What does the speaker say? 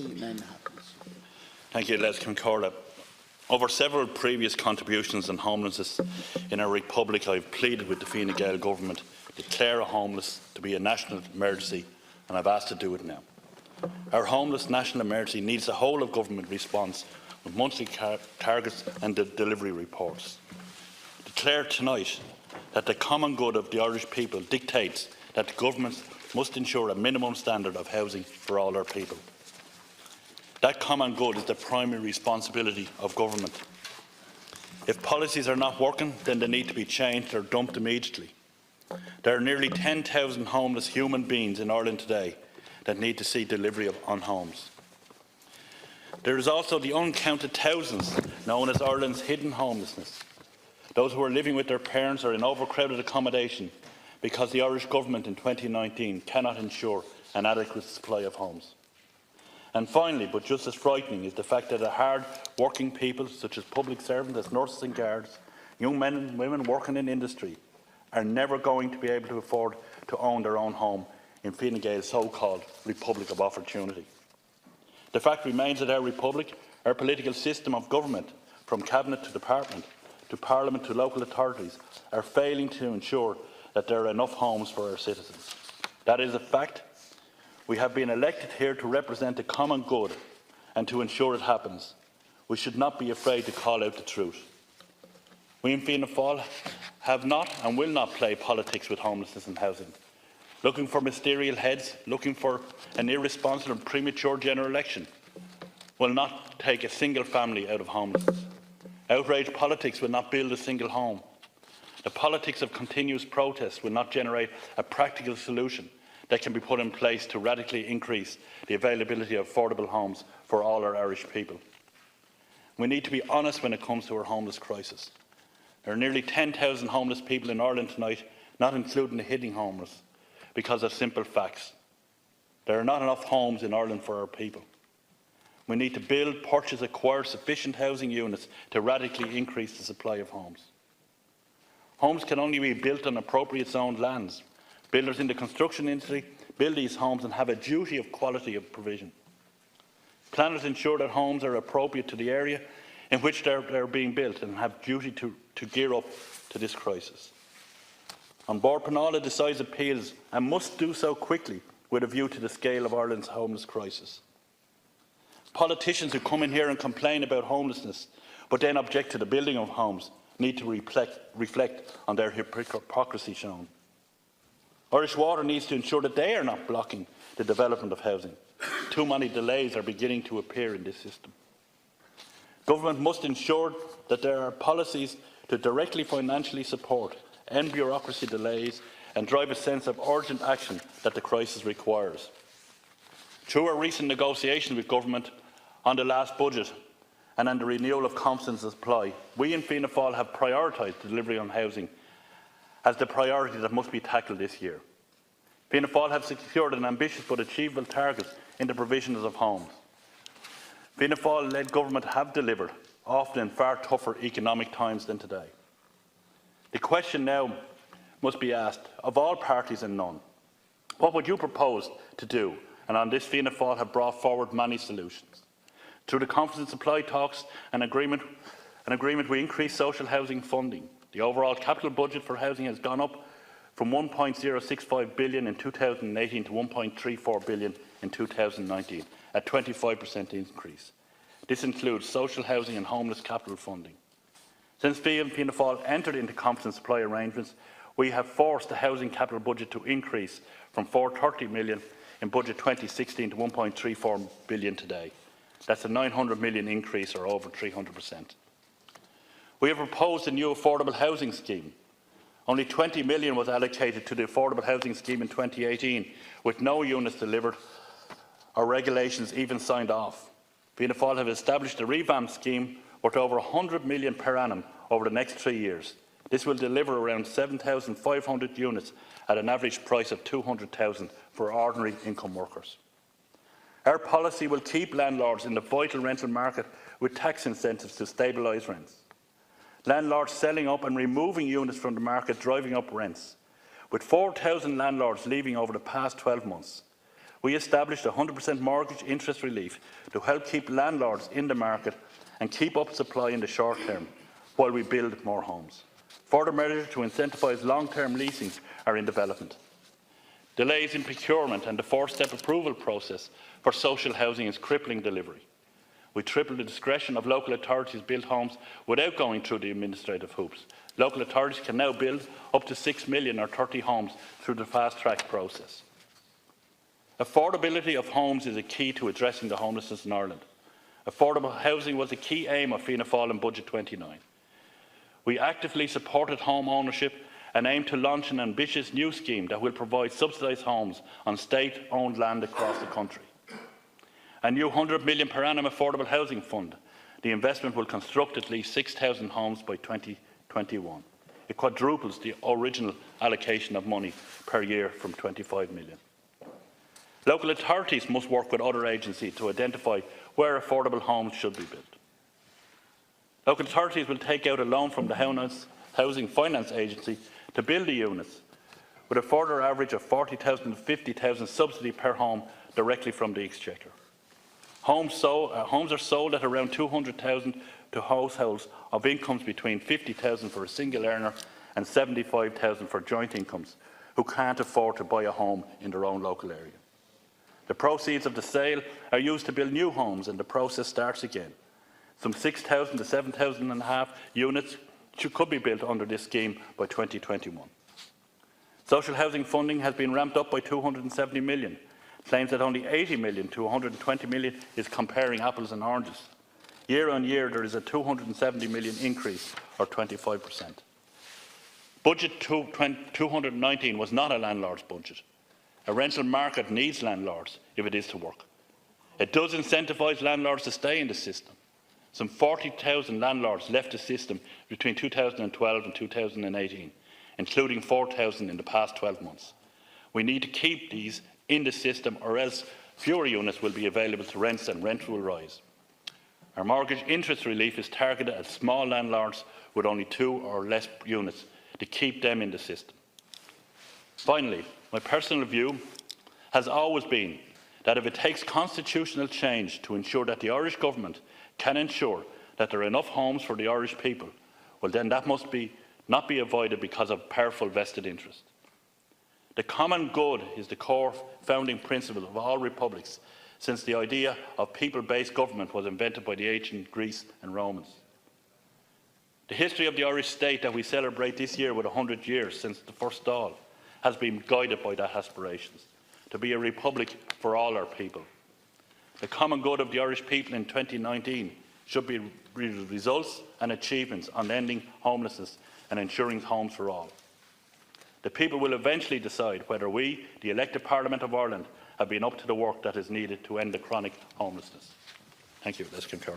then happens. Thank you, Les Concorda. Over several previous contributions on homelessness in our republic, I have pleaded with the Fine Gael government to declare a homeless to be a national emergency, and I've asked to do it now. Our homeless national emergency needs a whole of government response with monthly targets and delivery reports. Declare tonight that the common good of the Irish people dictates that the government must ensure a minimum standard of housing for all our people. That common good is the primary responsibility of government. If policies are not working, then they need to be changed or dumped immediately. There are nearly 10,000 homeless human beings in Ireland today that need to see delivery on homes. There is also the uncounted thousands known as Ireland's hidden homelessness, those who are living with their parents or in overcrowded accommodation because the Irish government in 2019 cannot ensure an adequate supply of homes. And finally, but just as frightening, is the fact that hard-working people, such as public servants, as nurses and guards, young men and women working in industry, are never going to be able to afford to own their own home in Fine Gael's so-called Republic of Opportunity. The fact remains that our republic, our political system of government, from cabinet to department, to parliament to local authorities, are failing to ensure that there are enough homes for our citizens. That is a fact. We have been elected here to represent the common good and to ensure it happens. We should not be afraid to call out the truth. We in Fianna Fáil have not and will not play politics with homelessness and housing. Looking for ministerial heads, looking for an irresponsible and premature general election will not take a single family out of homelessness. Outrage politics will not build a single home. The politics of continuous protest will not generate a practical solution that can be put in place to radically increase the availability of affordable homes for all our Irish people. We need to be honest when it comes to our homeless crisis. There are nearly 10,000 homeless people in Ireland tonight, not including the hidden homeless, because of simple facts. There are not enough homes in Ireland for our people. We need to build, purchase, acquire sufficient housing units to radically increase the supply of homes. Homes can only be built on appropriate zoned lands. Builders in the construction industry build these homes and have a duty of quality of provision. Planners ensure that homes are appropriate to the area in which they're being built and have duty to gear up to this crisis. On board Penala decides appeals and must do so quickly with a view to the scale of Ireland's homeless crisis. Politicians who come in here and complain about homelessness but then object to the building of homes need to reflect on their hypocrisy shown. Irish Water needs to ensure that they are not blocking the development of housing. Too many delays are beginning to appear in this system. Government must ensure that there are policies to directly financially support, end bureaucracy delays and drive a sense of urgent action that the crisis requires. Through our recent negotiations with Government on the last budget and on the renewal of confidence and supply, we in Fianna Fáil have prioritised delivery on housing as the priority that must be tackled this year. Fianna Fáil have secured an ambitious but achievable target in the provisions of homes. Fianna Fáil-led government have delivered, often in far tougher economic times than today. The question now must be asked, of all parties and none, what would you propose to do? And on this, Fianna Fáil have brought forward many solutions. Through the confidence supply talks and agreement we increased social housing funding. The overall capital budget for housing has gone up from 1.065 billion in 2018 to 1.34 billion in 2019, a 25% increase. This includes social housing and homeless capital funding. Since Fianna Fáil entered into confidence supply arrangements, we have forced the housing capital budget to increase from 430 million in budget 2016 to 1.34 billion today. That's a 900 million increase, or over 300%. We have proposed a new affordable housing scheme. Only 20 million was allocated to the affordable housing scheme in 2018, with no units delivered or regulations even signed off. Fianna Fáil have established a revamped scheme worth over 100 million per annum over the next 3 years. This will deliver around 7,500 units at an average price of 200,000 for ordinary income workers. Our policy will keep landlords in the vital rental market with tax incentives to stabilise rents. Landlords selling up and removing units from the market driving up rents. With 4,000 landlords leaving over the past 12 months, We established 100% mortgage interest relief to help keep landlords in the market and keep up supply in the short term while we build more homes. Further measures to incentivise long-term leasing are in development. Delays in procurement and the four-step approval process for social housing is crippling delivery. We tripled the discretion of local authorities to build homes without going through the administrative hoops. Local authorities can now build up to 6 million or 30 homes through the fast-track process. Affordability of homes is a key to addressing the homelessness in Ireland. Affordable housing was a key aim of Fianna Fáil in Budget 29. We actively supported home ownership and aim to launch an ambitious new scheme that will provide subsidised homes on state-owned land across the country. A new £100 million per annum affordable housing fund. The investment will construct at least 6,000 homes by 2021. It quadruples the original allocation of money per year from 25 million. Local authorities must work with other agencies to identify where affordable homes should be built. Local authorities will take out a loan from the Housing Finance Agency to build the units, with a further average of 40,000 to 50,000 subsidy per home directly from the Exchequer. Homes are sold at around 200,000 to households of incomes between 50,000 for a single earner and 75,000 for joint incomes who can't afford to buy a home in their own local area. The proceeds of the sale are used to build new homes and the process starts again. Some 6,000 to 7,500 units could be built under this scheme by 2021. Social housing funding has been ramped up by 270 million. Claims that only 80 million to 120 million is comparing apples and oranges. Year on year, there is a 270 million increase, or 25%. Budget 219 was not a landlord's budget. A rental market needs landlords if it is to work. It does incentivise landlords to stay in the system. Some 40,000 landlords left the system between 2012 and 2018, including 4,000 in the past 12 months. We need to keep these in the system, or else fewer units will be available to rents and rent will rise. Our mortgage interest relief is targeted at small landlords with only 2 or less units to keep them in the system. Finally, my personal view has always been that if it takes constitutional change to ensure that the Irish Government can ensure that there are enough homes for the Irish people, well then that must not be avoided because of powerful vested interest. The common good is the core founding principle of all republics since the idea of people-based government was invented by the ancient Greeks and Romans. The history of the Irish state that we celebrate this year with 100 years since the first Dáil has been guided by that aspiration, to be a republic for all our people. The common good of the Irish people in 2019 should be results and achievements on ending homelessness and ensuring homes for all. The people will eventually decide whether we, the elected Parliament of Ireland, have been up to the work that is needed to end the chronic homelessness. Thank you. Let's concur.